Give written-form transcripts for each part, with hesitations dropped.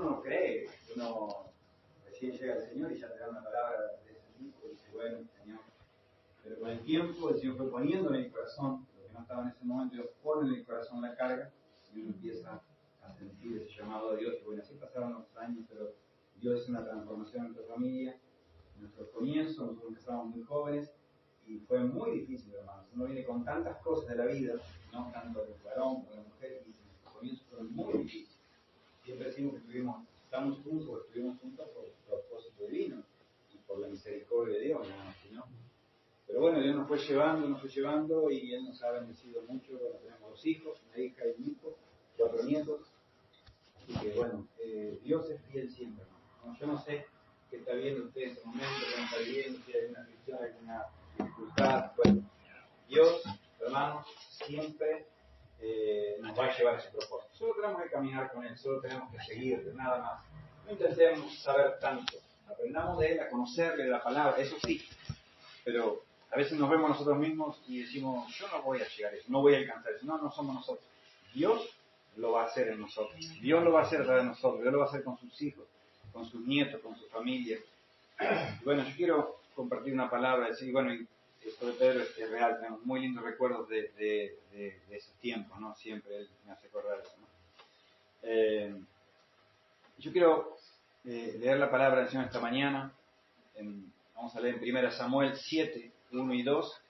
no cree, uno recién llega al Señor y ya te da una palabra de ese tipo y dice, bueno, Señor. Pero con el tiempo el Señor fue poniendo en el corazón, lo que no estaba en ese momento, Dios pone en el corazón la carga y uno empieza a sentir ese llamado a Dios. Y bueno, así pasaron los años, pero Dios hizo una transformación en nuestra familia, en nuestros comienzos, nosotros empezamos muy jóvenes y fue muy difícil, hermanos. Uno viene con tantas cosas de la vida, no tanto el varón como la mujer, y los comienzos fueron muy difíciles. Siempre decimos que estamos juntos o estuvimos juntos por propósito divino y por la misericordia de Dios, ¿no? Pero bueno, Dios nos fue llevando y Él nos ha bendecido mucho. Bueno, tenemos 2 hijos, una hija y un hijo, 4 nietos. Así que bueno, Dios es fiel siempre, ¿no? Yo no sé qué está viendo usted en este momento, qué no está viviendo, si hay alguna aflicción, alguna dificultad. Bueno, Dios, hermanos, siempre nos va a llevar a ese propósito. Solo tenemos que caminar con Él, solo tenemos que seguirle, nada más. No intentemos saber tanto. Aprendamos de Él, a conocerle, de la palabra, eso sí. Pero a veces nos vemos nosotros mismos y decimos, yo no voy a llegar a eso, no voy a alcanzar eso. No, no somos nosotros. Dios lo va a hacer en nosotros. Dios lo va a hacer a través de nosotros. Dios lo va a hacer con sus hijos, con sus nietos, con su familia. Y bueno, yo quiero compartir una palabra, decir, bueno, y esto de Pedro es real, tenemos muy lindos recuerdos de esos tiempos, ¿no? Siempre él me hace acordar eso, ¿no? Yo quiero leer la palabra del Señor esta mañana. Vamos a leer en 1 Samuel 7, 1 y 2,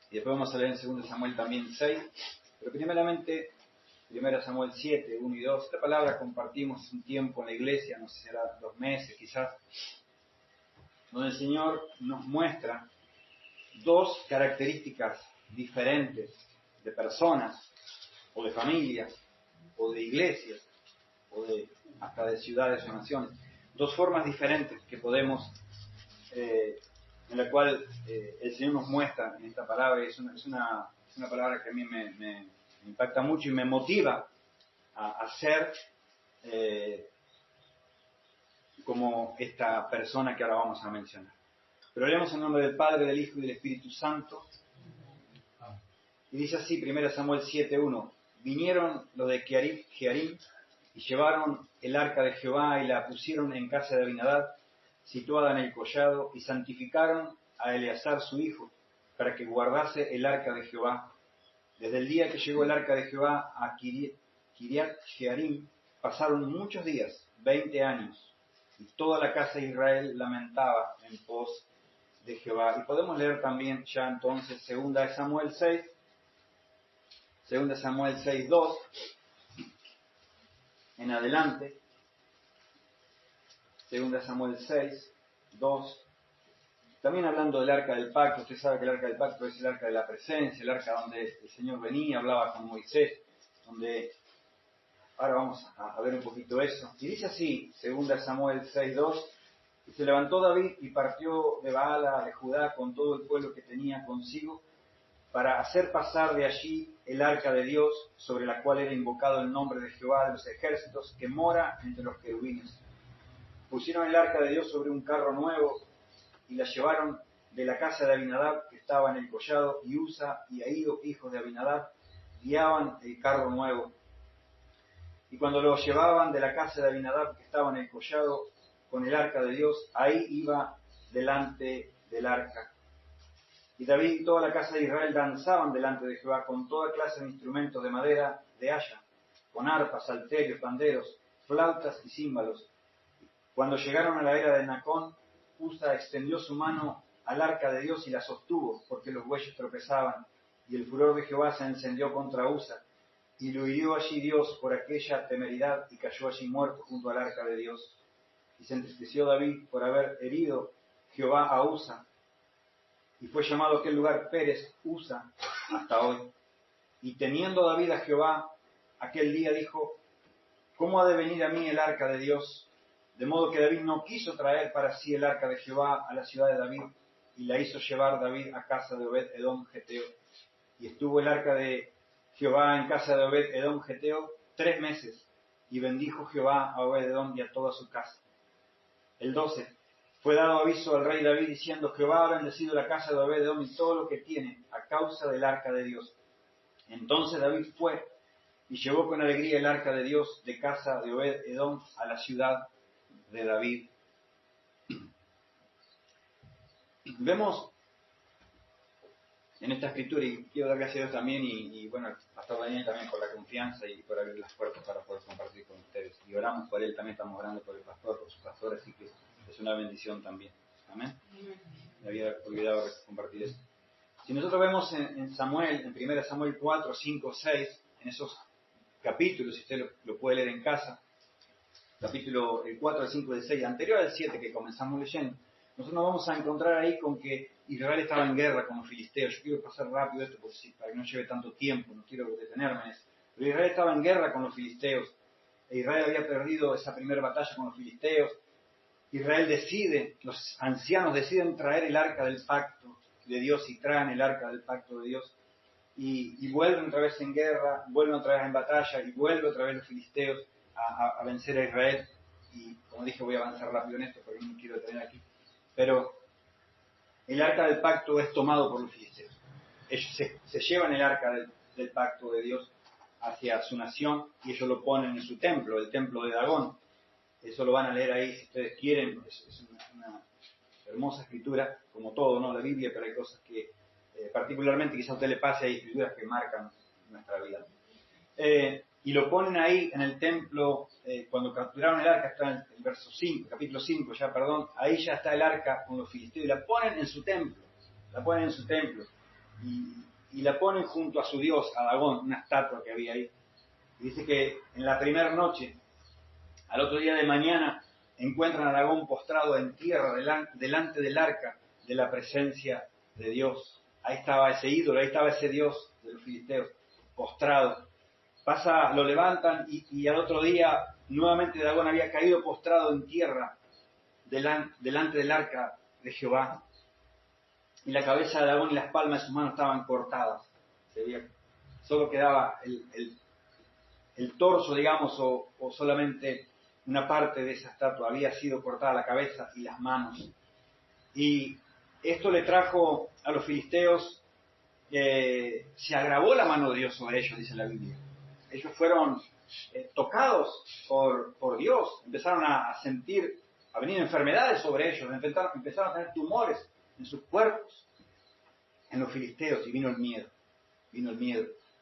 y después vamos a leer en 2 Samuel también 6, pero primeramente 1 Samuel 7, 1 y 2. Esta palabra compartimos un tiempo en la iglesia, no sé si será 2 meses quizás, donde el Señor nos muestra 2 características diferentes de personas, o de familias, o de iglesias, o hasta de ciudades o naciones. 2 formas diferentes que podemos en la cual el Señor nos muestra en esta palabra. Es una palabra que a mí me impacta mucho y me motiva a ser como esta persona que ahora vamos a mencionar. Pero leemos en nombre del Padre, del Hijo y del Espíritu Santo. Y dice así, 1 Samuel 7:1. Vinieron los de Jearim y llevaron el arca de Jehová y la pusieron en casa de Abinadab, situada en el collado, y santificaron a Eleazar su hijo, para que guardase el arca de Jehová. Desde el día que llegó el arca de Jehová a Kiriat Jearim, pasaron muchos días, 20 años, y toda la casa de Israel lamentaba en pos de Jehová. Y podemos leer también ya entonces 2 Samuel 6, 2, en adelante. 2 Samuel 6, 2. También hablando del arca del pacto. Usted sabe que el arca del pacto es el arca de la presencia, el arca donde el Señor venía, hablaba con Moisés, donde ahora vamos a ver un poquito eso. Y dice así, 2 Samuel 6, 2, y se levantó David y partió de Baala de Judá con todo el pueblo que tenía consigo, para hacer pasar de allí el arca de Dios, sobre la cual era invocado el nombre de Jehová de los ejércitos, que mora entre los querubines. Pusieron el arca de Dios sobre un carro nuevo y la llevaron de la casa de Abinadab, que estaba en el collado, y Usa y Ahío, hijos de Abinadab, guiaban el carro nuevo. Y cuando lo llevaban de la casa de Abinadab, que estaba en el collado, con el arca de Dios, ahí iba delante del arca. Y David y toda la casa de Israel danzaban delante de Jehová con toda clase de instrumentos de madera de haya, con arpas, salterios, panderos, flautas y címbalos. Cuando llegaron a la era de Nacón, Usa extendió su mano al arca de Dios y la sostuvo, porque los bueyes tropezaban, y el furor de Jehová se encendió contra Usa, y lo hirió allí Dios por aquella temeridad, y cayó allí muerto junto al arca de Dios. Y se entristeció David por haber herido Jehová a Usa, y fue llamado aquel lugar Pérez Usa hasta hoy. Y teniendo David a Jehová, aquel día dijo, ¿cómo ha de venir a mí el arca de Dios? De modo que David no quiso traer para sí el arca de Jehová a la ciudad de David, y la hizo llevar David a casa de Obed-Edom Geteo. Y estuvo el arca de Jehová en casa de Obed-Edom Geteo 3 meses, y bendijo Jehová a Obed-Edom y a toda su casa. El 12. Fue dado aviso al rey David diciendo, Jehová ha bendecido la casa de Obed-Edom y todo lo que tiene, a causa del arca de Dios. Entonces David fue y llevó con alegría el arca de Dios de casa de Obed-Edom a la ciudad de David. Vemos en esta escritura, y quiero dar gracias a Dios también, y bueno, al pastor Daniel también por la confianza y por abrir las puertas para poder compartir con ustedes. Y oramos por él, también estamos orando por el pastor, por su pastor, así que es una bendición también. Amén. Me había olvidado compartir eso. Si nosotros vemos en Samuel, en 1 Samuel 4, 5, 6, en esos capítulos, si usted lo puede leer en casa, capítulo el 4, el 5 y el 6, anterior al 7 que comenzamos leyendo, nosotros nos vamos a encontrar ahí con que Israel estaba en guerra con los filisteos. Yo quiero pasar rápido esto para que no lleve tanto tiempo, no quiero detenerme en eso. Pero Israel estaba en guerra con los filisteos. Israel había perdido esa primera batalla con los filisteos. Israel decide, los ancianos deciden traer el arca del pacto de Dios y traen el arca del pacto de Dios. Y vuelven otra vez en guerra, vuelven otra vez en batalla y vuelven otra vez los filisteos a vencer a Israel. Y como dije, voy a avanzar rápido en esto porque no me quiero detener aquí. Pero el arca del pacto es tomado por los filisteos. Ellos se llevan el arca del pacto de Dios hacia su nación y ellos lo ponen en su templo, el templo de Dagón. Eso lo van a leer ahí si ustedes quieren. Es una hermosa escritura, como todo, ¿no? La Biblia, pero hay cosas que particularmente quizás a usted le pase, hay escrituras que marcan nuestra vida. Y lo ponen ahí en el templo, cuando capturaron el arca, está en el verso 5, capítulo 5 ya, perdón, ahí ya está el arca con los filisteos, y la ponen en su templo, y la ponen junto a su dios, a Dagón, una estatua que había ahí. Y dice que en la primera noche, al otro día de mañana, encuentran a Dagón postrado en tierra delante del arca de la presencia de Dios. Ahí estaba ese ídolo, ahí estaba ese dios de los filisteos, postrado. Lo levantan y al otro día nuevamente Dagón había caído postrado en tierra delante del arca de Jehová. Y la cabeza de Dagón y las palmas de sus manos estaban cortadas. Solo quedaba el torso, digamos, o solamente una parte de esa estatua. Había sido cortada la cabeza y las manos. Y esto le trajo a los filisteos, se agravó la mano de Dios sobre ellos, dice la Biblia. Ellos fueron tocados por Dios, empezaron a venir enfermedades sobre ellos, empezaron a tener tumores en sus cuerpos, en los filisteos, y vino el miedo.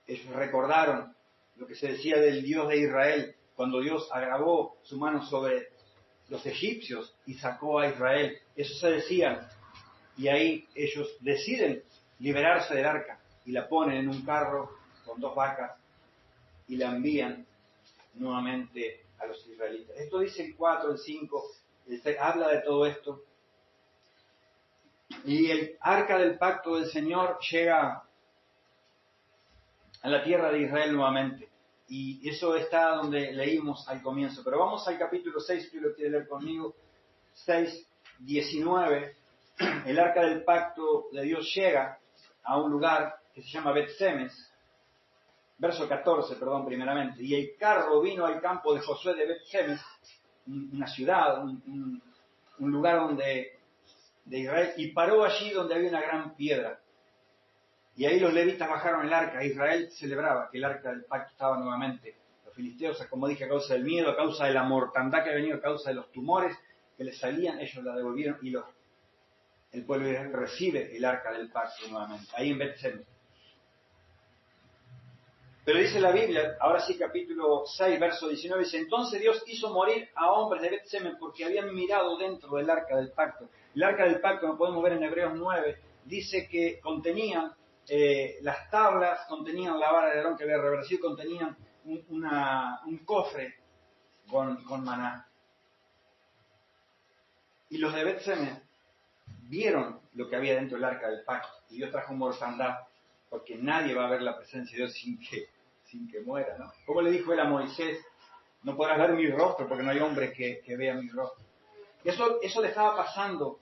Ellos recordaron lo que se decía del Dios de Israel, cuando Dios agravó su mano sobre los egipcios y sacó a Israel. Eso se decía, y ahí ellos deciden liberarse del arca, y la ponen en un carro con 2 vacas, y la envían nuevamente a los israelitas. Esto dice el 4, el 5, habla de todo esto. Y el arca del pacto del Señor llega a la tierra de Israel nuevamente. Y eso está donde leímos al comienzo. Pero vamos al capítulo 6, si lo quiere leer conmigo. 6, 19. El arca del pacto de Dios llega a un lugar que se llama Bet-Semes. Verso 14, primeramente. Y el carro vino al campo de Josué de Bet-Semes, una ciudad, un lugar de Israel, y paró allí donde había una gran piedra. Y ahí los levitas bajaron el arca. Israel celebraba que el arca del pacto estaba nuevamente. Los filisteos, como dije, a causa del miedo, a causa de la mortandad que había venido, a causa de los tumores que les salían, ellos la devolvieron y el pueblo de Israel recibe el arca del pacto nuevamente, ahí en Bet-Semes. Pero dice la Biblia, ahora sí, capítulo 6, verso 19, dice: entonces Dios hizo morir a hombres de Bet-Semes porque habían mirado dentro del arca del pacto. El arca del pacto, lo podemos ver en Hebreos 9, dice que contenían las tablas, contenían la vara de Aarón que había reversido, contenían un cofre con maná. Y los de Bet-Semes vieron lo que había dentro del arca del pacto, y Dios trajo mortandad, porque nadie va a ver la presencia de Dios sin que muera, ¿no? Como le dijo él a Moisés: no podrás ver mi rostro porque no hay hombre que vea mi rostro. Y eso le estaba pasando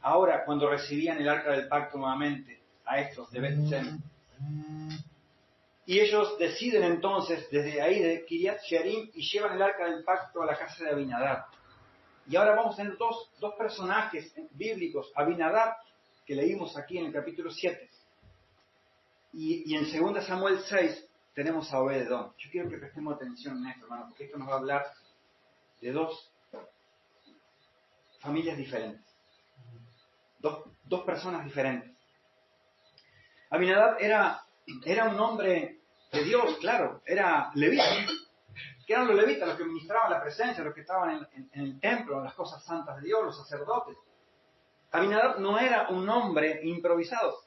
ahora cuando recibían el arca del pacto nuevamente a estos de Bet-Semes. Y ellos deciden entonces desde ahí de Kiriat Jearim y llevan el arca del pacto a la casa de Abinadab. Y ahora vamos a tener dos personajes bíblicos: Abinadab, que leímos aquí en el capítulo 7, y en 2 Samuel 6 tenemos a Obed-Edom. Yo quiero que prestemos atención en esto, hermano, porque esto nos va a hablar de dos familias diferentes. Dos personas diferentes. Aminadab era un hombre de Dios, claro, era levita. Que eran los levitas, los que ministraban la presencia, los que estaban en el templo, en las cosas santas de Dios, los sacerdotes. Aminadab no era un hombre improvisado.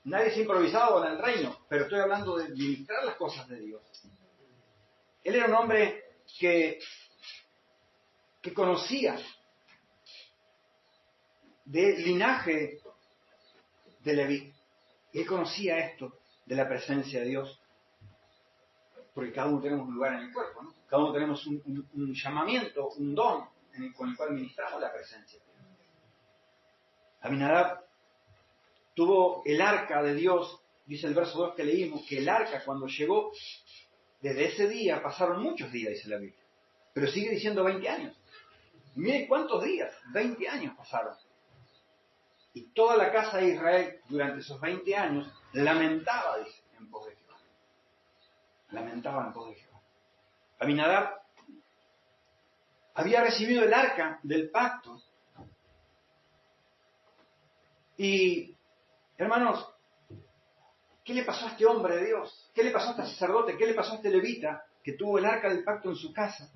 Nadie se ha improvisado en el reino, pero estoy hablando de ministrar las cosas de Dios. Él era un hombre que conocía de linaje de Leví. Y él conocía esto de la presencia de Dios. Porque cada uno tenemos un lugar en el cuerpo, ¿no? Cada uno tenemos un llamamiento, un don con el cual ministramos la presencia de Dios. Aminadab tuvo el arca de Dios, dice el verso 2 que leímos, que el arca cuando llegó, desde ese día pasaron muchos días, dice la Biblia. Pero sigue diciendo 20 años. Miren cuántos días, 20 años pasaron. Y toda la casa de Israel durante esos 20 años lamentaba, dice, en pos de Jehová. Lamentaba en pos de Jehová. Aminadab había recibido el arca del pacto. Y, hermanos, ¿qué le pasó a este hombre de Dios? ¿Qué le pasó a este sacerdote? ¿Qué le pasó a este levita que tuvo el arca del pacto en su casa?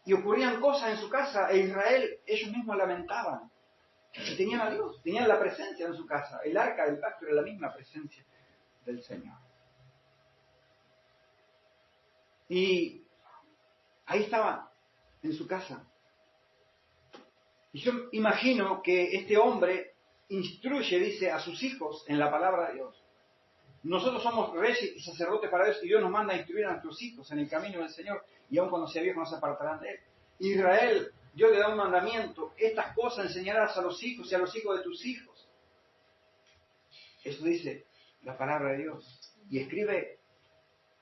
Y ocurrían cosas en su casa e Israel, ellos mismos lamentaban. Y tenían a Dios, tenían la presencia en su casa. El arca del pacto era la misma presencia del Señor. Y ahí estaba, en su casa. Y yo imagino que este hombre instruye, dice, a sus hijos en la palabra de Dios. Nosotros somos reyes y sacerdotes para Dios y Dios nos manda a instruir a nuestros hijos en el camino del Señor y aun cuando sea viejo no se apartarán de él. Israel, Dios le da un mandamiento, estas cosas enseñarás a los hijos y a los hijos de tus hijos. Eso dice la palabra de Dios. Y escribe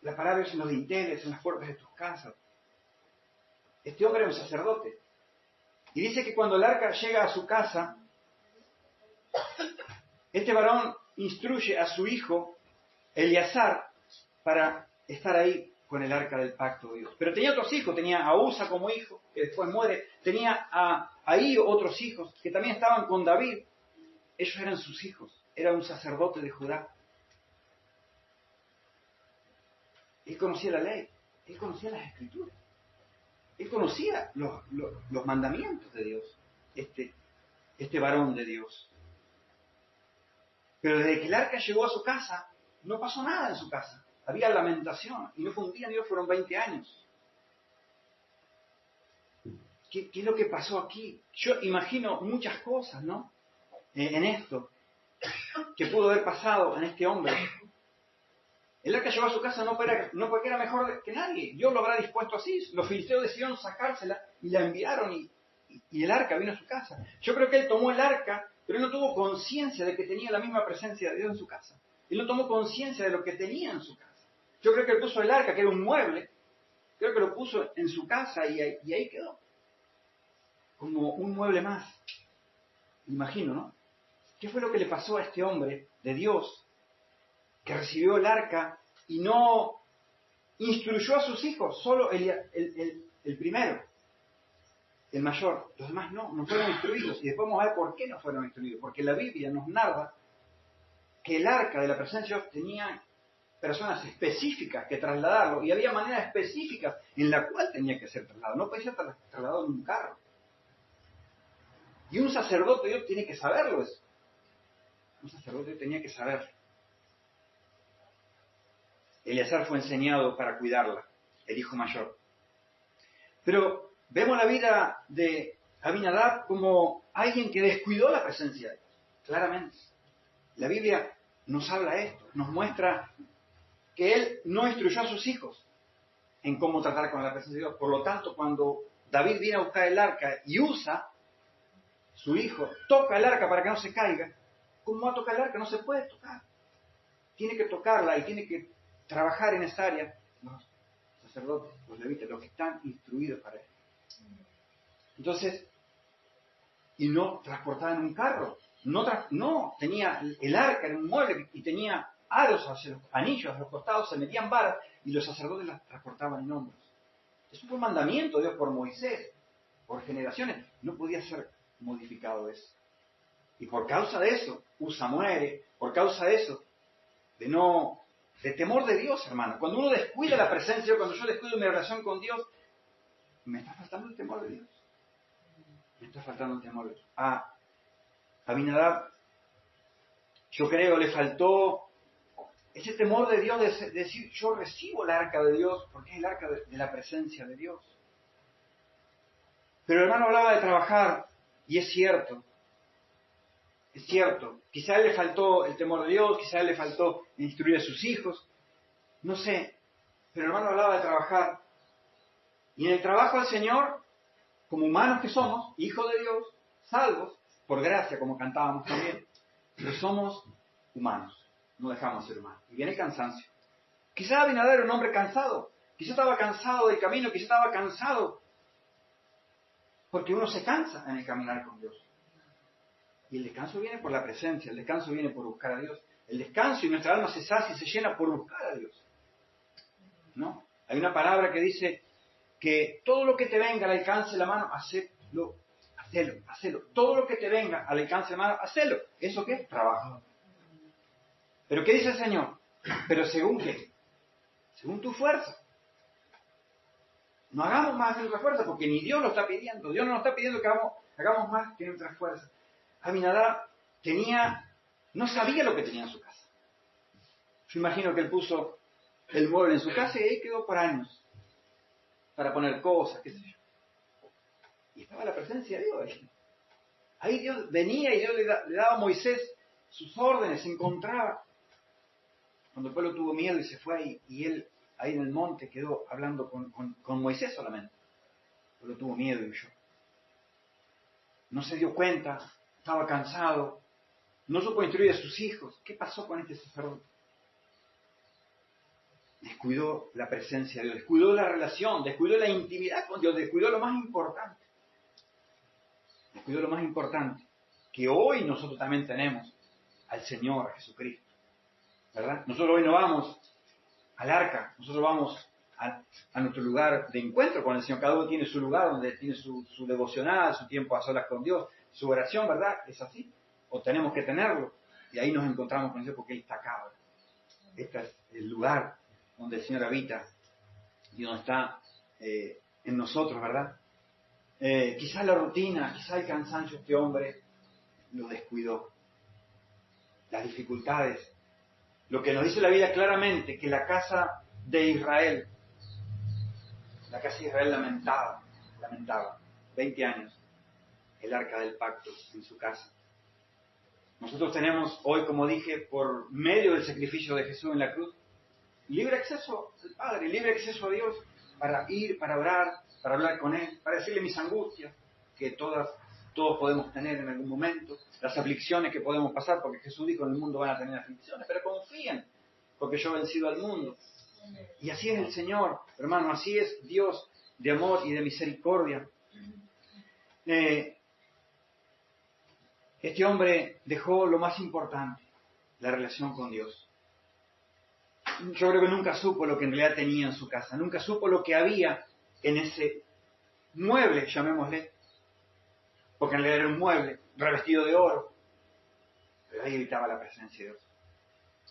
la palabra de Dios en los dinteles, en las puertas de tus casas. Este hombre era un sacerdote. Y dice que cuando el arca llega a su casa, este varón instruye a su hijo, Eleazar, para estar ahí con el arca del pacto de Dios. Pero tenía otros hijos, tenía a Usa como hijo, que después muere, tenía a Ahí otros hijos que también estaban con David. Ellos eran sus hijos, era un sacerdote de Judá. Él conocía la ley, él conocía las escrituras, él conocía los mandamientos de Dios, este varón de Dios. Pero desde que el arca llegó a su casa, no pasó nada en su casa. Había lamentación, y no fue un día ni dos, fueron 20 años. ¿Qué es lo que pasó aquí? Yo imagino muchas cosas, ¿no? En esto, que pudo haber pasado en este hombre. El arca llegó a su casa no porque era mejor que nadie. Dios lo habrá dispuesto así. Los filisteos decidieron sacársela y la enviaron y el arca vino a su casa. Yo creo que él tomó el arca, pero él no tuvo conciencia de que tenía la misma presencia de Dios en su casa. Él no tomó conciencia de lo que tenía en su casa. Yo creo que él puso el arca, que era un mueble, creo que lo puso en su casa y ahí quedó. Como un mueble más. Imagino, ¿no? ¿Qué fue lo que le pasó a este hombre de Dios que recibió el arca y no instruyó a sus hijos? Solo el primero, el mayor. Los demás no fueron instruidos. Y después vamos a ver por qué no fueron instruidos. Porque la Biblia nos narra que el arca de la presencia de Dios tenía personas específicas que trasladarlo. Y había maneras específicas en la cual tenía que ser trasladado. No podía ser trasladado en un carro. Y un sacerdote de Dios tiene que saberlo eso. Un sacerdote tenía que saberlo. Eleazar fue enseñado para cuidarla, el hijo mayor. Pero vemos la vida de Aminadab como alguien que descuidó la presencia de Dios, claramente. La Biblia nos habla de esto, nos muestra que él no instruyó a sus hijos en cómo tratar con la presencia de Dios. Por lo tanto, cuando David viene a buscar el arca y Usa, su hijo, toca el arca para que no se caiga, ¿cómo va a tocar el arca? No se puede tocar. Tiene que tocarla y tiene que trabajar en esa área los sacerdotes, los levitas, los que están instruidos para eso. Entonces, y no transportada en un carro. No, tenía el arca en un mueble y tenía aros hacia los anillos, a los costados, se metían varas y los sacerdotes las transportaban en hombros. Eso fue un mandamiento de Dios por Moisés, por generaciones. No podía ser modificado eso. Y por causa de eso, Usa muere, por causa de eso, de temor de Dios, hermano. Cuando uno descuida la presencia, cuando yo descuido mi relación con Dios, me está faltando el temor de Dios. Me está faltando el temor de Dios. A Abinadab, yo creo, le faltó ese temor de Dios de decir, yo recibo el arca de Dios, porque es el arca de la presencia de Dios. Pero el hermano hablaba de trabajar, y es cierto, quizá a él le faltó el temor de Dios, quizá a él le faltó instruir a sus hijos, no sé, pero el hermano hablaba de trabajar, y en el trabajo del Señor, como humanos que somos, hijos de Dios, salvos, por gracia, como cantábamos también, pero somos humanos, no dejamos de ser humanos, y viene el cansancio. Quizá Abinadab era un hombre cansado, quizá estaba cansado del camino, quizá estaba cansado, porque uno se cansa en el caminar con Dios. Y el descanso viene por la presencia, el descanso viene por buscar a Dios. El descanso y nuestra alma se sacia y se llena por buscar a Dios. ¿No? Hay una palabra que dice que todo lo que te venga al alcance de la mano, hacelo. Todo lo que te venga al alcance de la mano, hacelo. ¿Eso qué? Trabajo. ¿Pero qué dice el Señor? ¿Pero según qué? Según tu fuerza. No hagamos más de nuestra fuerza, porque ni Dios lo está pidiendo. Dios no nos está pidiendo que hagamos más que nuestra fuerza. Abinadab no sabía lo que tenía en su casa. Yo imagino que él puso el mueble en su casa y ahí quedó por años, para poner cosas, qué sé yo. Y estaba la presencia de Dios ahí. Ahí Dios venía y Dios le daba a Moisés sus órdenes, se encontraba. Cuando el pueblo tuvo miedo y se fue ahí, y él ahí en el monte quedó hablando con Moisés solamente. El pueblo tuvo miedo y huyó. No se dio cuenta, estaba cansado, no supo instruir a sus hijos. ¿Qué pasó con este sacerdote? Descuidó la presencia de Dios, descuidó la relación, descuidó la intimidad con Dios, descuidó lo más importante. Descuidó lo más importante, que hoy nosotros también tenemos al Señor, a Jesucristo. ¿Verdad? Nosotros hoy no vamos al arca, nosotros vamos a nuestro lugar de encuentro con el Señor. Cada uno tiene su lugar donde tiene su devocional, su tiempo a solas con Dios, su oración, ¿verdad? Es así. O tenemos que tenerlo. Y ahí nos encontramos con Dios porque Él está acá. ¿Verdad? Este es el lugar donde el Señor habita y donde está en nosotros, ¿verdad? Quizás la rutina, quizás el cansancio, este hombre lo descuidó. Las dificultades. Lo que nos dice la Biblia claramente, que la casa de Israel lamentaba, 20 años, el arca del pacto en su casa. Nosotros tenemos hoy, como dije, por medio del sacrificio de Jesús en la cruz, libre acceso al Padre, libre acceso a Dios para ir, para orar, para hablar con Él, para decirle mis angustias, que todos podemos tener en algún momento, las aflicciones que podemos pasar, porque Jesús dijo en el mundo van a tener aflicciones, pero confíen, porque yo he vencido al mundo. Y así es el Señor, hermano, así es Dios de amor y de misericordia. Este hombre dejó lo más importante, la relación con Dios. Yo creo que nunca supo lo que en realidad tenía en su casa, nunca supo lo que había en ese mueble, llamémosle, porque en realidad era un mueble revestido de oro, pero ahí habitaba la presencia de Dios,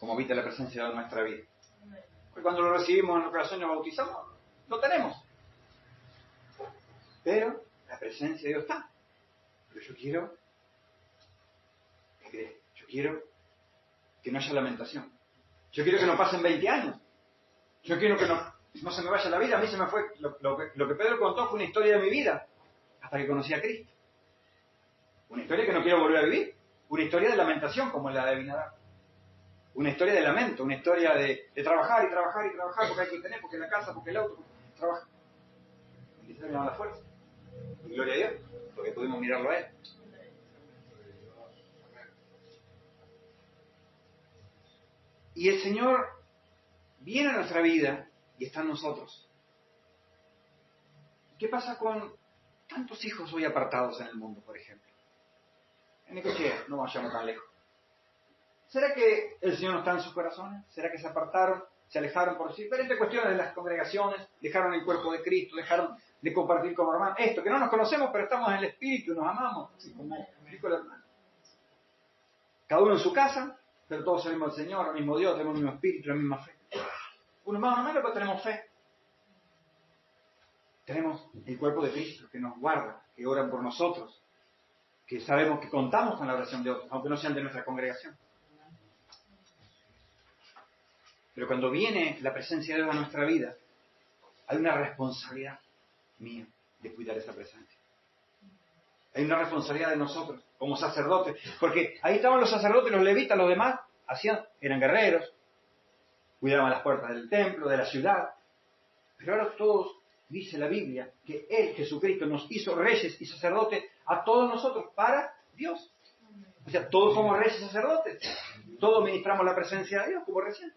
como habita la presencia de Dios en nuestra vida. Porque cuando lo recibimos en el corazón y nos bautizamos, lo tenemos. Pero la presencia de Dios está. Pero yo quiero que no haya lamentación. Yo quiero que no pasen 20 años. Yo quiero que no se me vaya la vida. A mí se me fue, lo que Pedro contó fue una historia de mi vida, hasta que conocí a Cristo. Una historia que no quiero volver a vivir. Una historia de lamentación como la de Abinadab. Una historia de lamento, una historia de trabajar y trabajar y trabajar, porque hay que tener, porque la casa, porque el auto, porque trabajar. Y se me da la fuerza. Y gloria a Dios, porque pudimos mirarlo a Él. Y el Señor viene a nuestra vida y está en nosotros. ¿Qué pasa con tantos hijos hoy apartados en el mundo, por ejemplo? En Necochea, no vayamos tan lejos. ¿Será que el Señor no está en sus corazones? ¿Será que se apartaron, se alejaron por diferentes cuestiones de las congregaciones, dejaron el cuerpo de Cristo, dejaron de compartir con los hermanos? Esto, que no nos conocemos, pero estamos en el Espíritu, nos amamos, así como dijo el hermano. Cada uno en su casa, pero todos servimos al Señor, al mismo Dios, tenemos el mismo Espíritu, la misma fe. Unos más, unos menos, pero tenemos fe. Tenemos el cuerpo de Cristo que nos guarda, que oran por nosotros, que sabemos que contamos con la oración de otros, aunque no sean de nuestra congregación. Pero cuando viene la presencia de Dios a nuestra vida, hay una responsabilidad mía de cuidar esa presencia. Hay una responsabilidad de nosotros, como sacerdotes, porque ahí estaban los sacerdotes, los levitas, los demás, eran guerreros, cuidaban las puertas del templo, de la ciudad, pero ahora todos, dice la Biblia, que Él, Jesucristo, nos hizo reyes y sacerdotes a todos nosotros para Dios. O sea, todos somos reyes y sacerdotes, todos ministramos la presencia de Dios, como recién,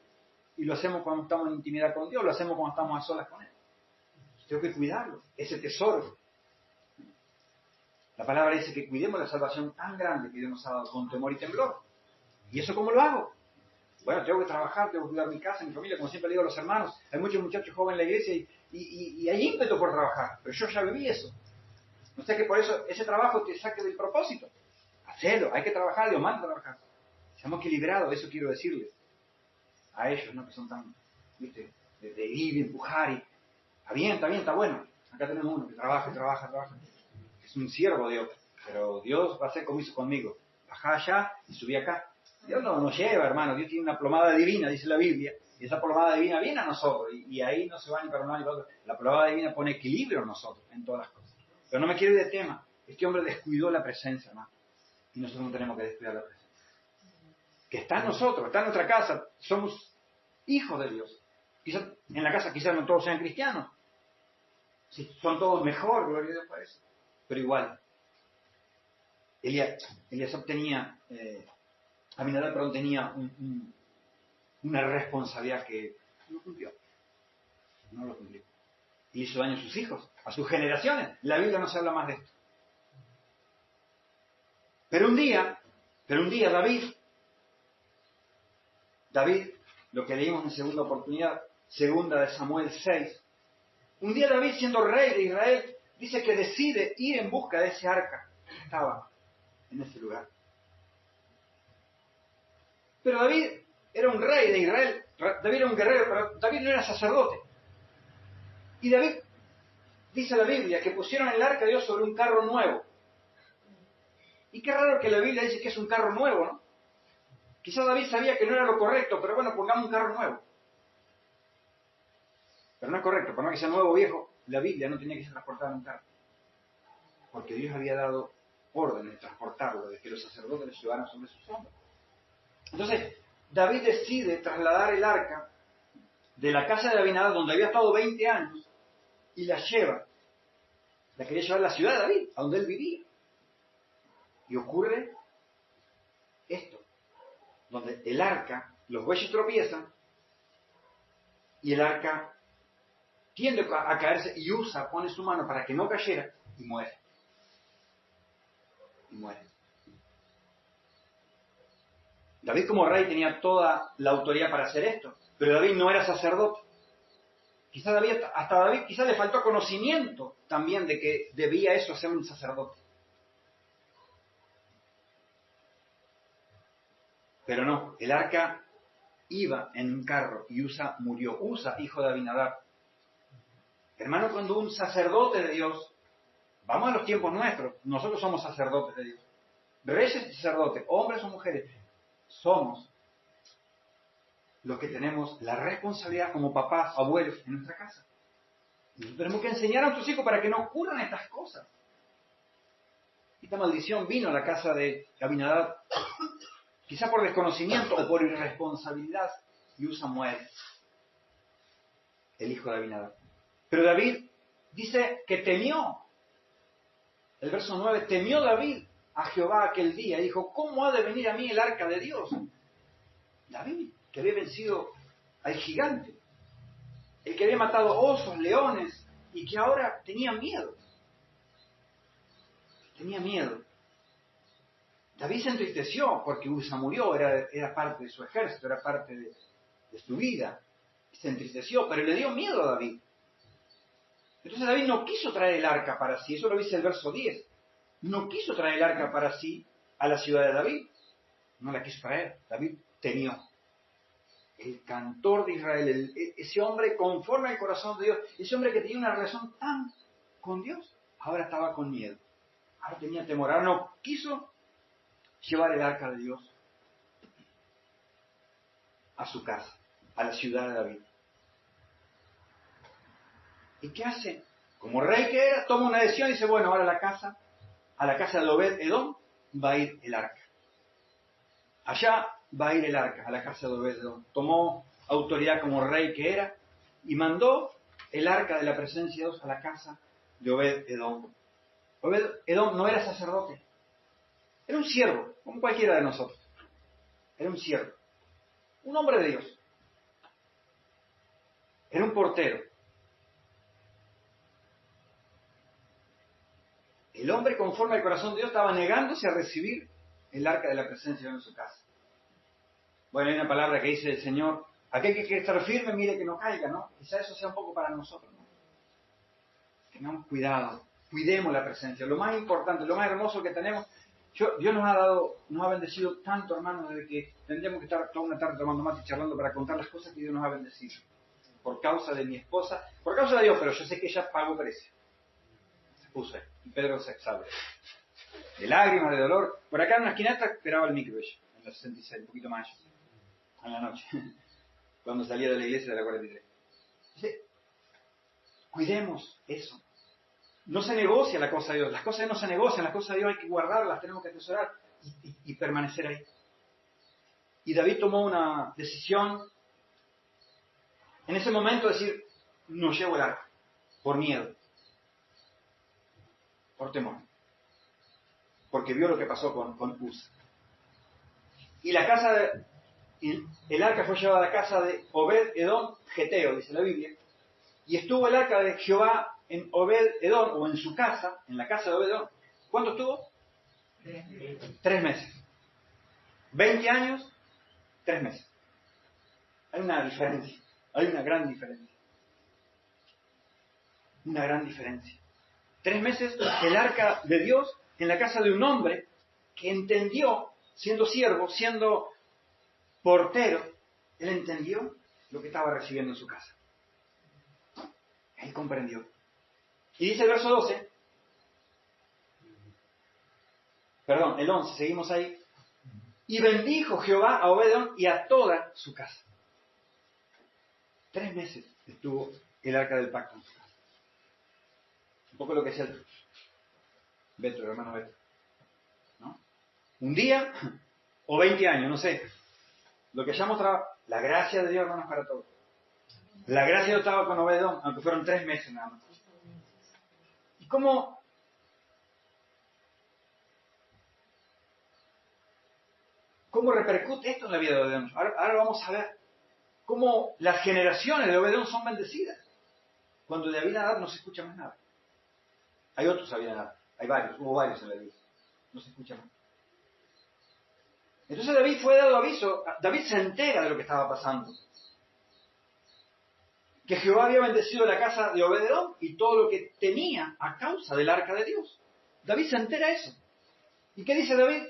y lo hacemos cuando estamos en intimidad con Dios, lo hacemos cuando estamos a solas con Él. Tengo que cuidarlo, ese tesoro. La palabra dice que cuidemos la salvación tan grande que Dios nos ha dado con temor y temblor. ¿Y eso cómo lo hago? Bueno, tengo que trabajar, tengo que cuidar mi casa, mi familia, como siempre le digo a los hermanos. Hay muchos muchachos jóvenes en la iglesia y hay ímpetu por trabajar, pero yo ya viví eso. No sé que por eso ese trabajo te saque del propósito. Hacelo, hay que trabajar, Dios manda a trabajar. Seamos equilibrados, eso quiero decirles. A ellos, ¿no? Que son tan, ¿viste? De ir, de empujar y... Está bien, está bueno. Acá tenemos uno que trabaja. Es un siervo de Dios, pero Dios va a hacer como hizo conmigo. Bajá allá y subí acá. Dios no nos lleva, hermano. Dios tiene una plomada divina, dice la Biblia, y esa plomada divina viene a nosotros, y ahí no se va ni para un lado ni para otro. La plomada divina pone equilibrio en nosotros, en todas las cosas. Pero no me quiero ir de tema. Este hombre descuidó la presencia, hermano. Y nosotros no tenemos que descuidar la presencia. Que está en nosotros, está en nuestra casa. Somos hijos de Dios. Quizás en la casa quizás no todos sean cristianos. Sí, son todos mejor, gloria a Dios por eso. Pero igual, Eliasab tenía, Aminadab, perdón, tenía una responsabilidad que no cumplió. No lo cumplió. Y hizo daño a sus hijos, a sus generaciones. La Biblia no se habla más de esto. Pero un día David, lo que leímos en segunda oportunidad, segunda de Samuel 6, un día David, siendo rey de Israel, dice que decide ir en busca de ese arca que estaba en ese lugar. Pero David era un rey de Israel, David era un guerrero, pero David no era sacerdote. Y David, dice la Biblia, que pusieron el arca de Dios sobre un carro nuevo. Y qué raro que la Biblia dice que es un carro nuevo, ¿no? Quizás David sabía que no era lo correcto, pero bueno, pongamos un carro nuevo. Pero no es correcto, por más que sea nuevo o viejo, la Biblia no tenía que ser transportada en un carro. Porque Dios había dado orden de transportarlo, de que los sacerdotes lo llevaran sobre sus hombros. Entonces, David decide trasladar el arca de la casa de Abinadab, donde había estado 20 años, y la lleva. La quería llevar a la ciudad de David, a donde él vivía. Y ocurre esto, donde el arca, los bueyes tropiezan, y el arca tiende a caerse, y pone su mano para que no cayera, y muere. David como rey tenía toda la autoridad para hacer esto, pero David no era sacerdote. Hasta David quizás le faltó conocimiento también de que debía eso ser un sacerdote. Pero no, el arca iba en un carro y murió. Hijo de Abinadab. Hermano, cuando un sacerdote de Dios, vamos a los tiempos nuestros, nosotros somos sacerdotes de Dios. Reyes y sacerdotes, hombres o mujeres, somos los que tenemos la responsabilidad como papás, abuelos en nuestra casa. Nosotros tenemos que enseñar a nuestros hijos para que no ocurran estas cosas. Esta maldición vino a la casa de Abinadab, quizá por desconocimiento o por irresponsabilidad, y muere, el hijo de Abinadab. Pero David dice que temió. El verso 9, temió David a Jehová aquel día y dijo, ¿cómo ha de venir a mí el arca de Dios? David, que había vencido al gigante, el que había matado osos, leones, y que ahora tenía miedo. David se entristeció porque Usa murió, era parte de su ejército, era parte de su vida. Se entristeció, pero le dio miedo a David. Entonces David no quiso traer el arca para sí, eso lo dice el verso 10. No quiso traer el arca para sí a la ciudad de David. No la quiso traer. David tenía el cantor de Israel, ese hombre conforme al corazón de Dios, ese hombre que tenía una relación tan con Dios, ahora estaba con miedo. Ahora tenía temor, ahora no quiso llevar el arca de Dios a su casa, a la ciudad de David. ¿Y qué hace? Como rey que era, toma una decisión y dice, bueno, ahora a la casa de Obed-Edom va a ir el arca. Allá va a ir el arca, a la casa de Obed-Edom. Tomó autoridad como rey que era y mandó el arca de la presencia de Dios a la casa de Obed-Edom. Obed-Edom no era sacerdote, era un siervo, como cualquiera de nosotros. Era un siervo, un hombre de Dios. Era un portero. El hombre, conforme al corazón de Dios, estaba negándose a recibir el arca de la presencia de Dios en su casa. Bueno, hay una palabra que dice el Señor, aquel que quiere estar firme, mire que no caiga, ¿no? Quizá eso sea un poco para nosotros, ¿no? Tengamos cuidado, cuidemos la presencia. Lo más importante, lo más hermoso que tenemos, Dios nos ha bendecido tanto, hermanos, desde que tendríamos que estar toda una tarde tomando mate y charlando para contar las cosas que Dios nos ha bendecido. Por causa de mi esposa, por causa de Dios, pero yo sé que ella pagó precio. Se puso ahí, y Pedro se exalta. De lágrimas, de dolor. Por acá en una esquinata esperaba el micro ella, en los 66, un poquito más allá, en la noche, cuando salía de la iglesia de la 43. ¿Sí? Cuidemos eso. No se negocia la cosa de Dios. Las cosas de Dios no se negocian, las cosas de Dios hay que guardarlas, las tenemos que atesorar y permanecer ahí. Y David tomó una decisión en ese momento de decir, no llevo el arca, por miedo, por temor, porque vio lo que pasó con Usa. Y el arca fue llevada a la casa de Obed-Edom Geteo, dice la Biblia, y estuvo el arca de Jehová en Obed-Edom, o en su casa, en la casa de Obed-Edom. ¿Cuánto estuvo? 3 meses. 20 años, 3 meses. Hay una diferencia, hay una gran diferencia. Una gran diferencia. 3 meses el arca de Dios en la casa de un hombre que entendió, siendo siervo, siendo portero, él entendió lo que estaba recibiendo en su casa. Él comprendió. Y dice el verso 12, perdón, el 11, seguimos ahí. Y bendijo Jehová a Obed-Edom y a toda su casa. 3 meses estuvo el arca del pacto en su casa. Un poco lo que decía el Beto, el hermano Beto, ¿no? Un día o 20 años, no sé. Lo que llamo la gracia de Dios, hermanos, para todos. La gracia de Dios estaba con Obed-Edom, aunque fueron 3 meses nada más. ¿Y cómo repercute esto en la vida de Obed-Edom? Ahora vamos a ver cómo las generaciones de Obed-Edom son bendecidas. Cuando de Abinadab no se escucha más nada. Hay otros Abinadab, hubo varios en la Biblia. No se escucha más. Entonces David fue dado aviso, David se entera de lo que estaba pasando. Que Jehová había bendecido la casa de Obed-Edom y todo lo que tenía a causa del arca de Dios. David se entera de eso. ¿Y qué dice David?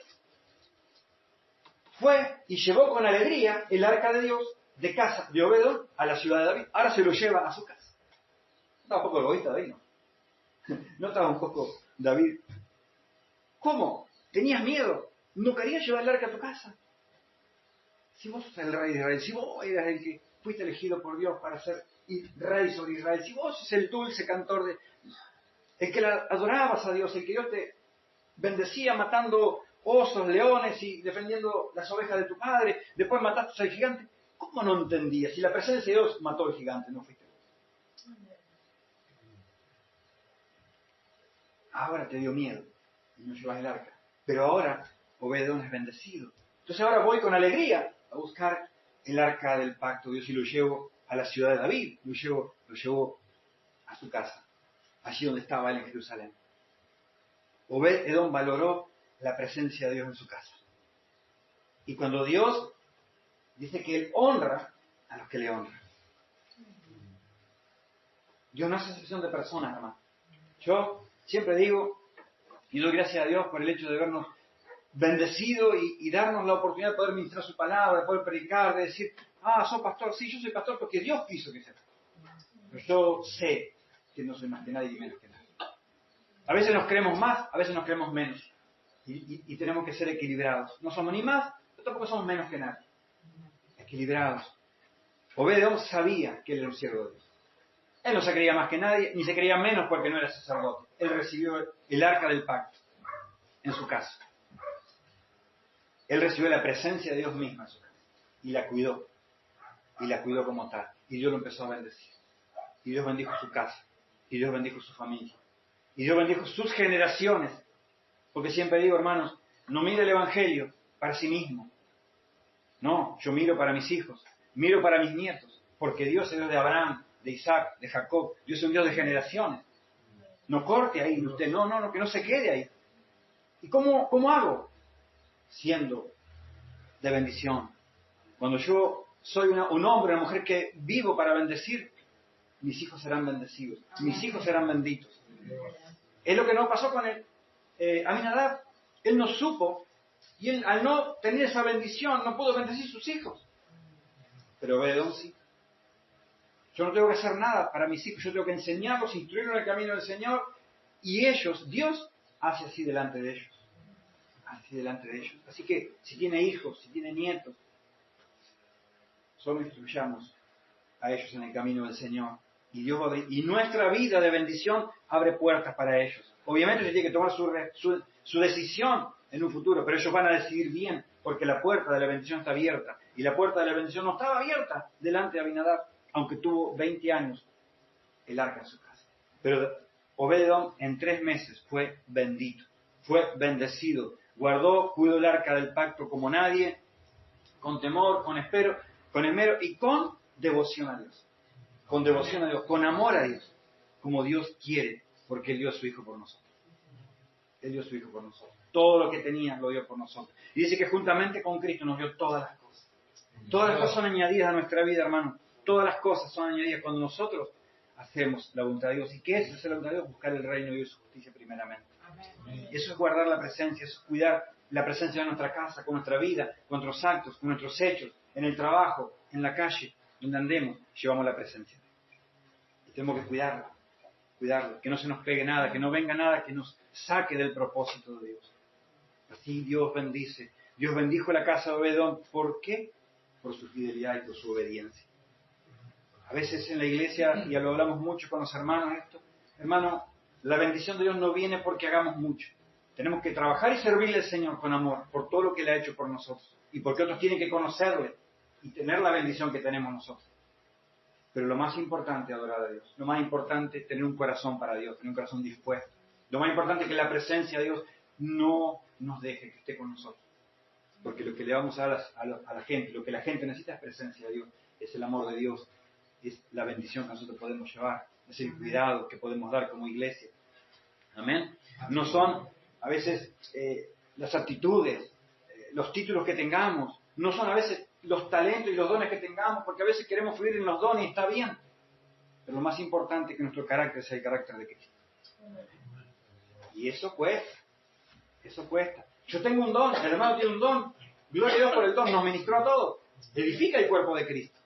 Fue y llevó con alegría el arca de Dios de casa de Obed-Edom a la ciudad de David. Ahora se lo lleva a su casa. Estaba un poco egoísta David, ¿no? No estaba un poco David. ¿Cómo? ¿Tenías miedo? ¿No querías llevar el arca a tu casa? Si vos sos el rey de Israel, si vos eras el que fuiste elegido por Dios para ser rey sobre Israel, si vos sos el dulce cantor el que adorabas a Dios, el que Dios te bendecía matando osos, leones y defendiendo las ovejas de tu padre, después mataste al gigante, ¿cómo no entendías? Si la presencia de Dios mató al gigante, no fuiste vos. Ahora te dio miedo y no llevas el arca, pero ahora Obed-Edom es bendecido. Entonces ahora voy con alegría a buscar el arca del pacto de Dios y lo llevo a la ciudad de David, lo llevo a su casa, allí donde estaba él en Jerusalén. Obed-Edom valoró la presencia de Dios en su casa. Y cuando Dios dice que Él honra a los que le honran. Dios no hace excepción de personas, hermano. Yo siempre digo, y doy gracias a Dios por el hecho de vernos bendecido y darnos la oportunidad de poder ministrar su palabra, de poder predicar, de decir, sos pastor. Sí, yo soy pastor porque Dios quiso que sea pastor. Pero yo sé que no soy más que nadie y menos que nadie. A veces nos creemos más, a veces nos creemos menos. Y tenemos que ser equilibrados. No somos ni más, pero tampoco somos menos que nadie. Equilibrados. Obed-Edom sabía que él era un siervo de Dios. Él no se creía más que nadie, ni se creía menos porque no era sacerdote. Él recibió el arca del pacto en su casa. Él recibió la presencia de Dios misma en su casa. Y la cuidó. Y la cuidó como tal. Y Dios lo empezó a bendecir. Y Dios bendijo su casa. Y Dios bendijo su familia. Y Dios bendijo sus generaciones. Porque siempre digo, hermanos, no mire el Evangelio para sí mismo. No, yo miro para mis hijos. Miro para mis nietos. Porque Dios es Dios de Abraham, de Isaac, de Jacob. Dios es un Dios de generaciones. No corte ahí usted. No, que no se quede ahí. ¿Y cómo hago? Siendo de bendición. Cuando yo soy un hombre, una mujer que vivo para bendecir, mis hijos serán bendecidos. Mis hijos serán benditos. Es lo que no pasó con Aminadab. Él no supo y él, al no tener esa bendición, no pudo bendecir sus hijos. Pero Obed-Edom sí. Yo no tengo que hacer nada para mis hijos. Yo tengo que enseñarlos, instruirlos en el camino del Señor. Y ellos, Dios, hace así delante de ellos. Así delante de ellos. Así que, si tiene hijos, si tiene nietos, solo instruyamos a ellos en el camino del Señor. Y Dios va a abrir. Y nuestra vida de bendición abre puertas para ellos. Obviamente ellos tienen que tomar su decisión en un futuro, pero ellos van a decidir bien, porque la puerta de la bendición está abierta. Y la puerta de la bendición no estaba abierta delante de Abinadab, aunque tuvo 20 años el arca en su casa. Pero Obed-Edom en 3 meses fue bendito, fue bendecido. Guardó, cuidó el arca del pacto como nadie, con temor, con esmero y con devoción a Dios. Con devoción a Dios, con amor a Dios, como Dios quiere, porque Él dio a su Hijo por nosotros. Él dio a su Hijo por nosotros. Todo lo que tenía lo dio por nosotros. Y dice que juntamente con Cristo nos dio todas las cosas. Todas las cosas son añadidas a nuestra vida, hermano. Todas las cosas son añadidas cuando nosotros hacemos la voluntad de Dios. ¿Y qué es hacer la voluntad de Dios? Buscar el reino de Dios y su justicia primeramente. Y eso es guardar la presencia, eso es cuidar la presencia de nuestra casa, con nuestra vida, con nuestros actos, con nuestros hechos, en el trabajo, en la calle, donde andemos, llevamos la presencia. Y tenemos que cuidarlo, que no se nos pegue nada, que no venga nada que nos saque del propósito de Dios. Así Dios bendice. Dios bendijo la casa de Obed-Edom. ¿Por qué? Por su fidelidad y por su obediencia. A veces en la iglesia, y lo hablamos mucho con los hermanos esto, hermano, la bendición de Dios no viene porque hagamos mucho. Tenemos que trabajar y servirle al Señor con amor por todo lo que Él ha hecho por nosotros. Y porque otros tienen que conocerle y tener la bendición que tenemos nosotros. Pero lo más importante es adorar a Dios. Lo más importante es tener un corazón para Dios, tener un corazón dispuesto. Lo más importante es que la presencia de Dios no nos deje que esté con nosotros. Porque lo que le vamos a dar a la gente, lo que la gente necesita es presencia de Dios, es el amor de Dios, es la bendición que nosotros podemos llevar, es el cuidado que podemos dar como iglesia. Amén. No son a veces las actitudes, los títulos que tengamos, no son a veces los talentos y los dones que tengamos, porque a veces queremos fluir en los dones y está bien. Pero lo más importante es que nuestro carácter sea el carácter de Cristo. Y eso cuesta. Eso cuesta. Yo tengo un don, el hermano tiene un don, gloria a Dios por el don, nos ministró a todos. Edifica el cuerpo de Cristo.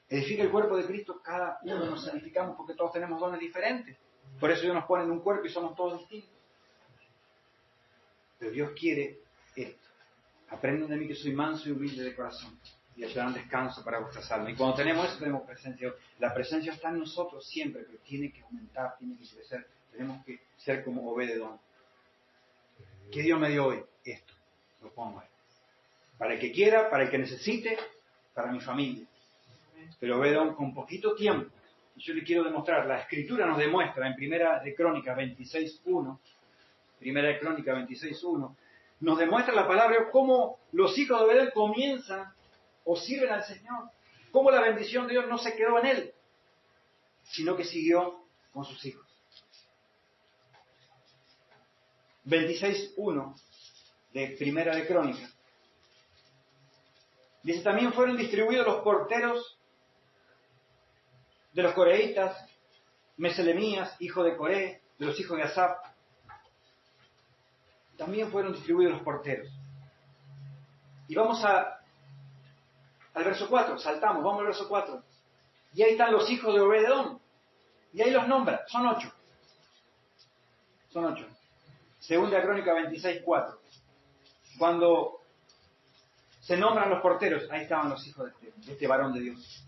Edifica el cuerpo de Cristo, cada uno nos edificamos porque todos tenemos dones diferentes. Por eso Dios nos pone en un cuerpo y somos todos distintos. Pero Dios quiere esto. Aprendan de mí que soy manso y humilde de corazón y hallarán descanso para vuestras almas. Y cuando tenemos eso, tenemos presencia. La presencia está en nosotros siempre, pero tiene que aumentar, tiene que crecer. Tenemos que ser como Obed-Edom. ¿Qué Dios me dio hoy? Esto. Lo pongo ahí. Para el que quiera, para el que necesite, para mi familia. Pero Obed-Edom con poquito tiempo. Y yo le quiero demostrar, la Escritura nos demuestra en Primera de Crónicas 26.1, Primera de Crónicas 26.1, nos demuestra la palabra cómo los hijos de Obed-Edom comienzan o sirven al Señor. Cómo la bendición de Dios no se quedó en él, sino que siguió con sus hijos. 26:1 de Primera de Crónicas. Dice, también fueron distribuidos los porteros de los coreitas, Meselemías, hijo de Coré, de los hijos de Asaf. También fueron distribuidos los porteros. Y vamos al verso 4, saltamos, vamos al verso 4. Y ahí están los hijos de Obed-Edom. Y ahí los nombra, son 8. Son 8. Segunda Crónica 26:4. Cuando se nombran los porteros, ahí estaban los hijos de este varón de Dios.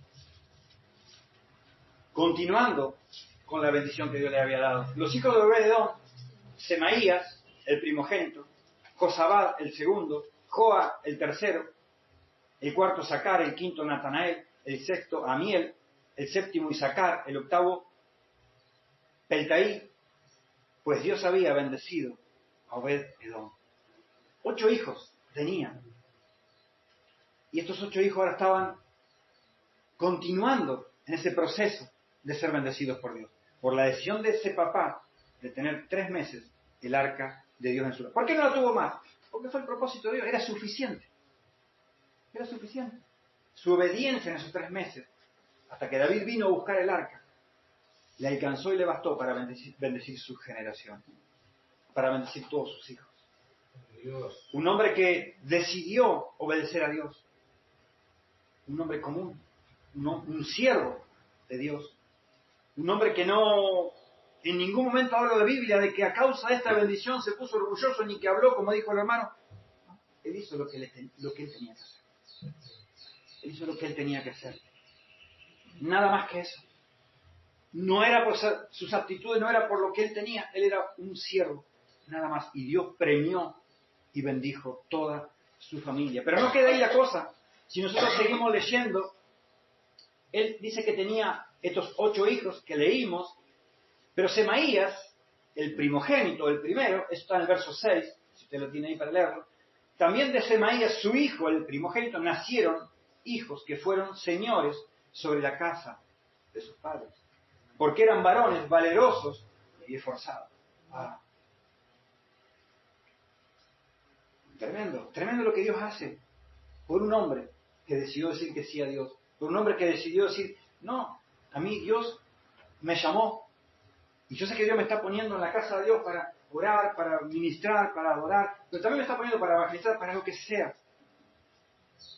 Continuando con la bendición que Dios le había dado. Los hijos de Obed-Edom, Semaías, el primogénito, Josabad, el segundo, Joa, el tercero, el cuarto Sacar, el quinto Natanael, el sexto Amiel, el séptimo Isacar, el octavo Peltaí, pues Dios había bendecido a Obed-Edom. 8 hijos tenían. Y estos 8 hijos ahora estaban continuando en ese proceso de ser bendecidos por Dios. Por la decisión de ese papá de tener 3 meses el arca de Dios en su... ¿Por qué no la tuvo más? Porque fue el propósito de Dios, era suficiente. Era suficiente. Su obediencia en esos 3 meses, hasta que David vino a buscar el arca, le alcanzó y le bastó para bendecir su generación, para bendecir todos sus hijos. Dios. Un hombre que decidió obedecer a Dios, un hombre común, un siervo de Dios, un hombre que no en ningún momento habla de la Biblia de que a causa de esta bendición se puso orgulloso ni que habló como dijo el hermano. Él hizo lo que él tenía que hacer. Él hizo lo que él tenía que hacer. Nada más que eso. No era por sus aptitudes, no era por lo que él tenía. Él era un siervo, nada más. Y Dios premió y bendijo toda su familia. Pero no queda ahí la cosa. Si nosotros seguimos leyendo, él dice que tenía estos 8 hijos que leímos, pero Semaías, el primogénito, el primero, esto está en el verso 6, si usted lo tiene ahí para leerlo, también de Semaías, su hijo, el primogénito, nacieron hijos que fueron señores sobre la casa de sus padres, porque eran varones valerosos y esforzados. Tremendo, tremendo lo que Dios hace por un hombre que decidió decir que sí a Dios, por un hombre que decidió decir, no, a mí Dios me llamó, y yo sé que Dios me está poniendo en la casa de Dios para orar, para ministrar, para adorar, pero también me está poniendo para evangelizar, para lo que sea.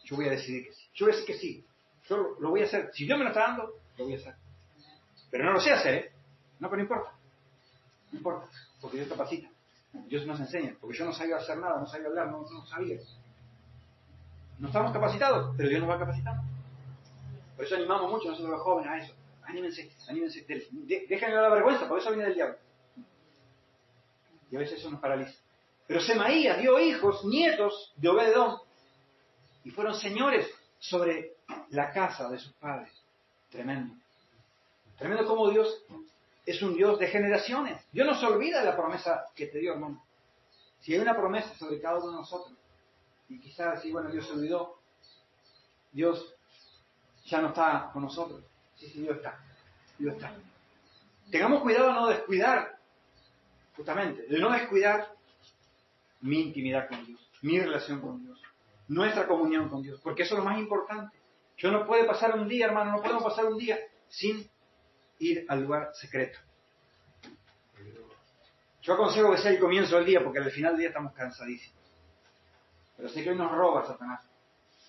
Yo voy a decidir que sí. Yo voy a decir que sí. Yo lo voy a hacer. Si Dios me lo está dando, lo voy a hacer. Pero no lo sé hacer, ¿eh? No, pero no importa. No importa. Porque Dios capacita. Dios nos enseña. Porque yo no sabía hacer nada, no sabía hablar, no sabía. No estamos capacitados, pero Dios nos va capacitando. Por eso animamos mucho a nosotros los jóvenes a eso. Anímense. Déjenme la vergüenza, por eso viene del diablo. Y a veces eso nos paraliza. Pero Semaías dio hijos, nietos de Obed-Edom, y fueron señores sobre la casa de sus padres. Tremendo. Tremendo como Dios es un Dios de generaciones. Dios no se olvida de la promesa que te dio, hermano. Si hay una promesa sobre cada uno de nosotros, y quizás decir, bueno, Dios se olvidó, Dios ya no está con nosotros. Sí, Dios está. Dios está. Tengamos cuidado de no descuidar, justamente, de no descuidar mi intimidad con Dios, mi relación con Dios, nuestra comunión con Dios, porque eso es lo más importante. Yo no puedo pasar un día, hermano, no podemos pasar un día sin ir al lugar secreto. Yo aconsejo que sea el comienzo del día, porque al final del día estamos cansadísimos. Pero sé que hoy nos roba Satanás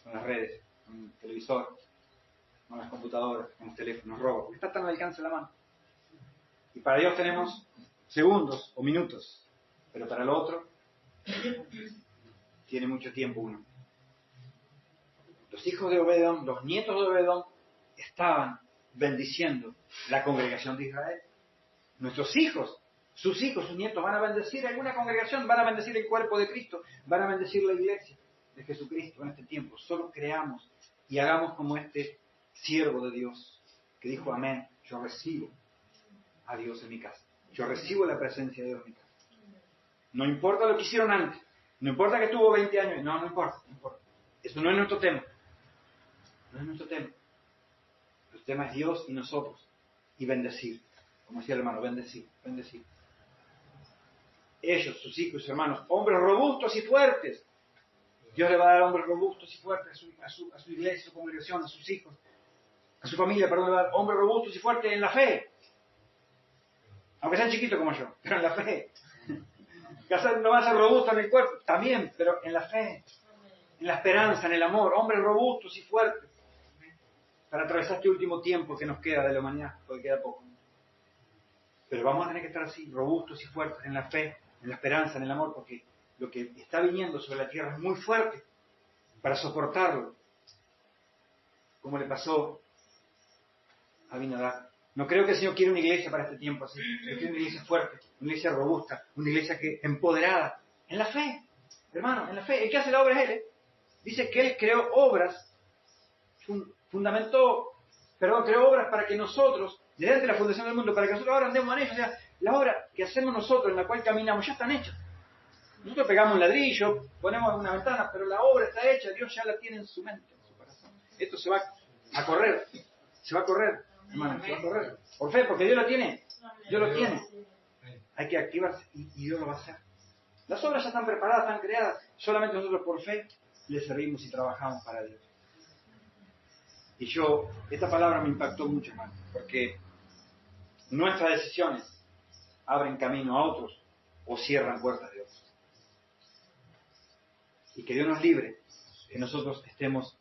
con las redes, con el televisor, con las computadoras, con los teléfonos, nos roba, porque está tan al alcance de la mano. Y para Dios tenemos segundos o minutos, pero para el otro tiene mucho tiempo uno. Los hijos de Obed-Edom, los nietos de Obed-Edom, estaban bendiciendo la congregación de Israel. Nuestros hijos, sus nietos van a bendecir alguna congregación, van a bendecir el cuerpo de Cristo, van a bendecir la iglesia de Jesucristo en este tiempo. Solo creamos y hagamos como este siervo de Dios que dijo amén, yo recibo a Dios en mi casa. Yo recibo la presencia de Dios en mi casa. No importa lo que hicieron antes, no importa que estuvo 20 años, no importa. Eso no es nuestro tema. No es nuestro tema. El tema es Dios y nosotros. Y bendecir. Como decía el hermano, bendecir. ellos, sus hijos y sus hermanos, hombres robustos y fuertes. Dios le va a dar hombres robustos y fuertes a su iglesia, a su congregación, a sus hijos, a su familia, perdón, le va a dar hombres robustos y fuertes en la fe. Aunque sean chiquitos como yo, pero en la fe. No va a ser robusto en el cuerpo, también, pero en la fe, en la esperanza, en el amor, hombres robustos y fuertes, para atravesar este último tiempo que nos queda de la humanidad, porque queda poco. Pero vamos a tener que estar así, robustos y fuertes en la fe, en la esperanza, en el amor, porque lo que está viniendo sobre la tierra es muy fuerte para soportarlo, como le pasó a Abinadab. No creo que el Señor quiera una iglesia para este tiempo así. Él quiere una iglesia fuerte, una iglesia robusta, una iglesia empoderada, en la fe, hermano, en la fe. El que hace la obra es Él. Dice que Él creó obras, creó obras para que nosotros, desde la fundación del mundo, para que nosotros ahora andemos en ellas. O sea, la obra que hacemos nosotros, en la cual caminamos, ya están hechas. Nosotros pegamos un ladrillo, ponemos una ventana, pero la obra está hecha, Dios ya la tiene en su mente, en su corazón. Esto se va a correr, hermano, se va a correr. Por fe, porque Dios lo tiene, Dios lo tiene. Hay que activarse y Dios lo va a hacer. Las obras ya están preparadas, están creadas, solamente nosotros por fe le servimos y trabajamos para Dios. Y esta palabra me impactó mucho, hermano, porque nuestras decisiones abren camino a otros o cierran puertas de otros. Y que Dios nos libre, que nosotros estemos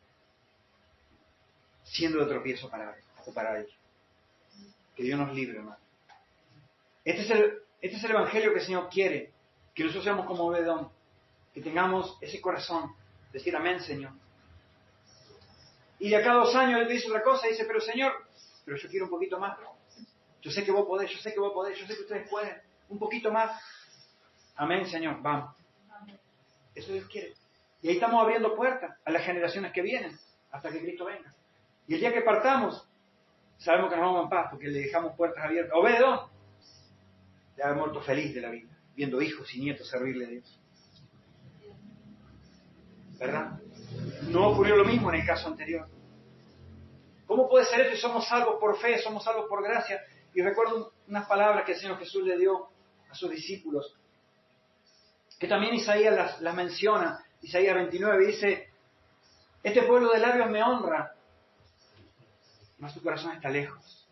siendo de tropiezo para ellos. Que Dios nos libre, hermano. Este es el evangelio que el Señor quiere, que nosotros seamos como Obed-Edom, que tengamos ese corazón, decir amén, Señor. Y de acá 2 años Él te dice otra cosa y dice, pero Señor, pero yo quiero un poquito más. Yo sé que vos podés, yo sé que ustedes pueden, un poquito más. Amén, Señor, vamos. Eso Dios quiere. Y ahí estamos abriendo puertas a las generaciones que vienen, hasta que Cristo venga. Y el día que partamos, sabemos que nos vamos en paz, porque le dejamos puertas abiertas. Obed-Edom ya ha muerto feliz de la vida, viendo hijos y nietos servirle a Dios. ¿Verdad? No ocurrió lo mismo en el caso anterior. ¿Cómo puede ser esto? Somos salvos por fe, somos salvos por gracia. Y recuerdo unas palabras que el Señor Jesús le dio a sus discípulos, que también Isaías las menciona. Isaías 29 dice, este pueblo de labios me honra, mas su corazón está lejos.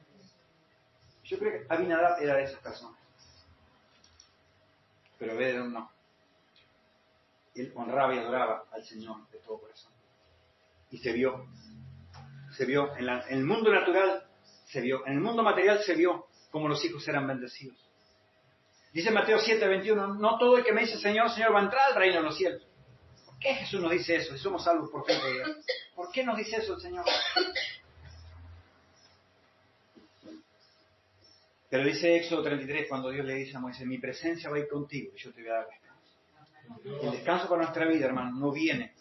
Yo creo que Abinadab era de esas personas, pero Obed-Edom no. Él honraba y adoraba al Señor de todo corazón. Y se vio en el mundo natural, se vio, en el mundo material se vio como los hijos eran bendecidos. Dice Mateo 7:21, no todo el que me dice Señor, Señor va a entrar al reino de los cielos. ¿Por qué Jesús nos dice eso? Si somos salvos por fe. ¿Por qué nos dice eso el Señor? Pero dice Éxodo 33, cuando Dios le dice a Moisés, mi presencia va a ir contigo y yo te voy a dar descanso. El descanso para nuestra vida, hermano, no viene.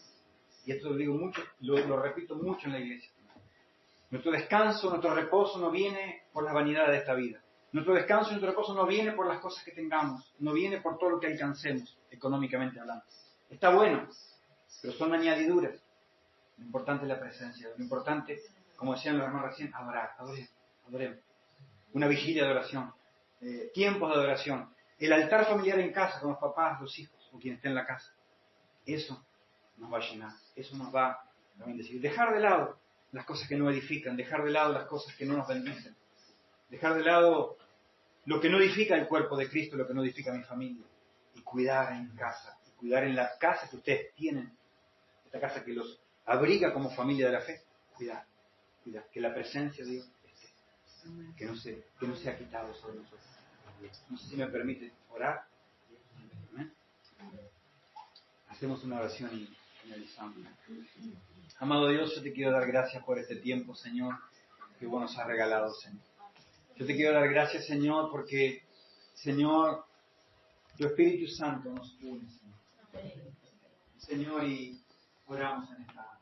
Y esto lo digo mucho, lo repito mucho en la iglesia. Nuestro descanso, nuestro reposo no viene por las vanidades de esta vida. Nuestro descanso y nuestro reposo no viene por las cosas que tengamos, no viene por todo lo que alcancemos, económicamente hablando. Está bueno, pero son añadiduras. Lo importante es la presencia, lo importante, como decían los hermanos recién, adoremos. Una vigilia de oración, tiempos de adoración, el altar familiar en casa con los papás, los hijos o quien esté en la casa. Eso nos va a llenar, eso nos va a bendecir. Dejar de lado las cosas que no edifican, dejar de lado las cosas que no nos bendicen, dejar de lado lo que no edifica el cuerpo de Cristo, lo que no edifica mi familia, y cuidar en casa, cuidar en la casa que ustedes tienen, esta casa que los abriga como familia de la fe, cuidar, que la presencia de Dios esté, que no sea quitado sobre nosotros. No sé si me permite orar. ¿Amén? Hacemos una oración y finalizamos. Amado Dios, yo te quiero dar gracias por este tiempo, Señor, que vos nos has regalado, Señor. Yo te quiero dar gracias, Señor, porque, Señor, tu Espíritu Santo nos une, Señor. Señor, y oramos en esta